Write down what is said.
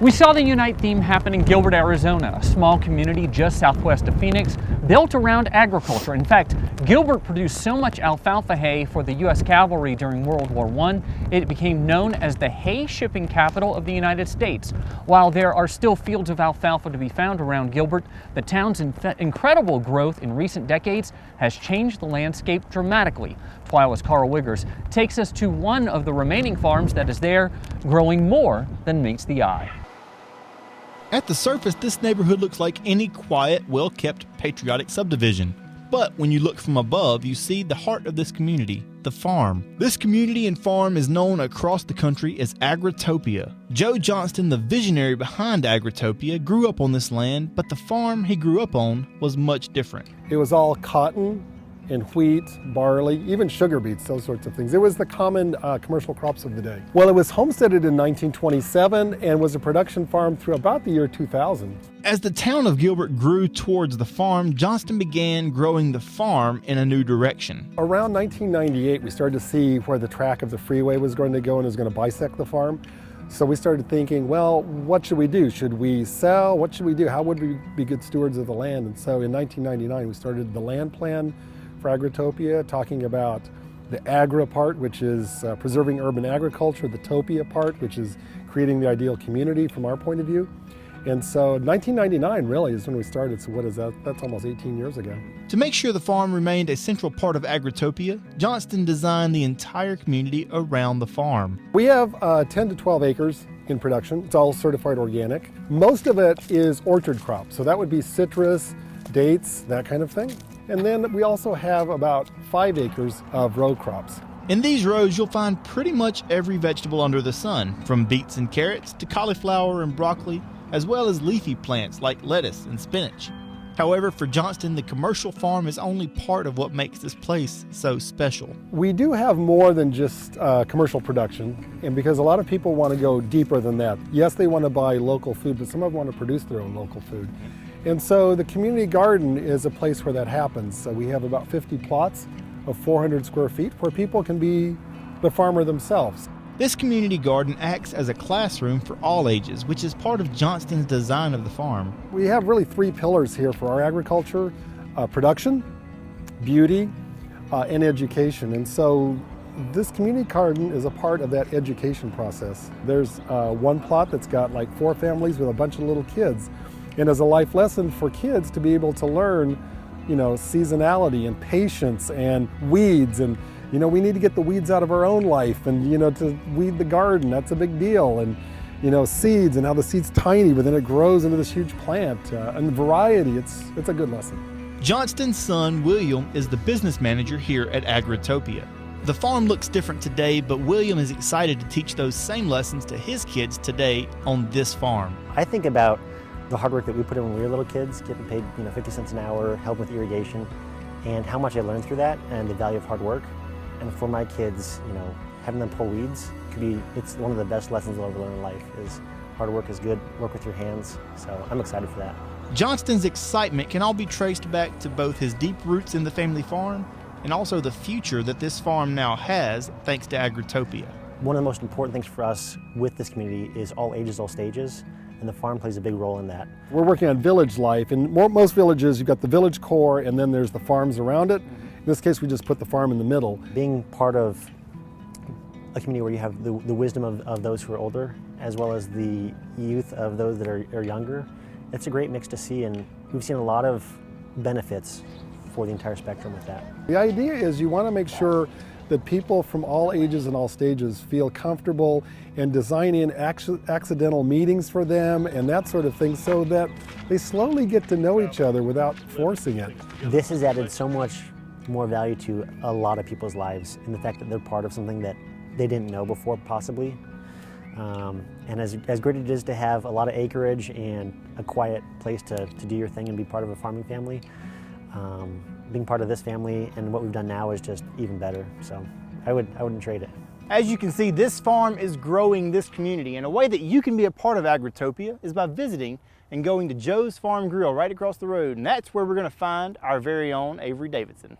We saw the Unite theme happen in Gilbert, Arizona, a small community just southwest of Phoenix, built around agriculture. In fact, Gilbert produced so much alfalfa hay for the U.S. cavalry during World War I, it became known as the hay shipping capital of the United States. While there are still fields of alfalfa to be found around Gilbert, the town's incredible growth in recent decades has changed the landscape dramatically. TWILA's Karl Wiggers takes us to one of the remaining farms that is there, growing more than meets the eye. At the surface, this neighborhood looks like any quiet, well-kept, patriotic subdivision. But when you look from above, you see the heart of this community, the farm. This community and farm is known across the country as Agritopia. Joe Johnston, the visionary behind Agritopia, grew up on this land, but the farm he grew up on was much different. It was all cotton and wheat, barley, even sugar beets, those sorts of things. It was the common commercial crops of the day. Well, it was homesteaded in 1927 and was a production farm through about the year 2000. As the town of Gilbert grew towards the farm, Johnston began growing the farm in a new direction. Around 1998, we started to see where the track of the freeway was going to go and it was going to bisect the farm. So we started thinking, well, what should we do? Should we sell? What should we do? How would we be good stewards of the land? And so in 1999, we started the land plan for Agritopia, talking about the Agra part, which is preserving urban agriculture, the Topia part, which is creating the ideal community from our point of view. And so 1999 really is when we started, so what is that? That's almost 18 years ago. To make sure the farm remained a central part of Agritopia, Johnston designed the entire community around the farm. We have 10 to 12 acres in production. It's all certified organic. Most of it is orchard crops, so that would be citrus, dates, that kind of thing. And then we also have about 5 acres of row crops. In these rows, you'll find pretty much every vegetable under the sun, from beets and carrots to cauliflower and broccoli, as well as leafy plants like lettuce and spinach. However, for Johnston, the commercial farm is only part of what makes this place so special. We do have more than just commercial production, and because a lot of people want to go deeper than that. Yes, they want to buy local food, but some of them want to produce their own local food. And so the community garden is a place where that happens. So we have about 50 plots of 400 square feet where people can be the farmer themselves. This community garden acts as a classroom for all ages, which is part of Johnston's design of the farm. We have really 3 pillars here for our agriculture: production, beauty, and education. And so this community garden is a part of that education process. There's one plot that's got like 4 families with a bunch of little kids. And as a life lesson for kids to be able to learn, seasonality and patience and weeds, and we need to get the weeds out of our own life, and to weed the garden, that's a big deal, and seeds, and how the seed's tiny but then it grows into this huge plant, and the variety, it's a good lesson. Johnston's son William is the business manager here at Agritopia. The farm looks different today, but William is excited to teach those same lessons to his kids today on this farm. I think about the hard work that we put in when we were little kids, getting paid 50 cents an hour, help with irrigation, and how much I learned through that and the value of hard work. And for my kids, having them pull weeds it's one of the best lessons they'll ever learn in life. Is hard work is good, work with your hands. So I'm excited for that. Johnston's excitement can all be traced back to both his deep roots in the family farm and also the future that this farm now has thanks to Agritopia. One of the most important things for us with this community is all ages, all stages. And the farm plays a big role in that. We're working on village life. In most villages, you've got the village core and then there's the farms around it. In this case, we just put the farm in the middle. Being part of a community where you have the wisdom of those who are older, as well as the youth of those that are younger, it's a great mix to see, and we've seen a lot of benefits for the entire spectrum with that. The idea is you want to make sure that people from all ages and all stages feel comfortable and design in accidental meetings for them and that sort of thing so that they slowly get to know each other without forcing it. This has added so much more value to a lot of people's lives in the fact that they're part of something that they didn't know before possibly. And as great as it is to have a lot of acreage and a quiet place to do your thing and be part of a farming family, being part of this family and what we've done now is just even better. So I wouldn't trade it. As you can see, this farm is growing this community, and a way that you can be a part of Agritopia is by visiting and going to Joe's Farm Grill right across the road, and that's where we're going to find our very own Avery Davidson.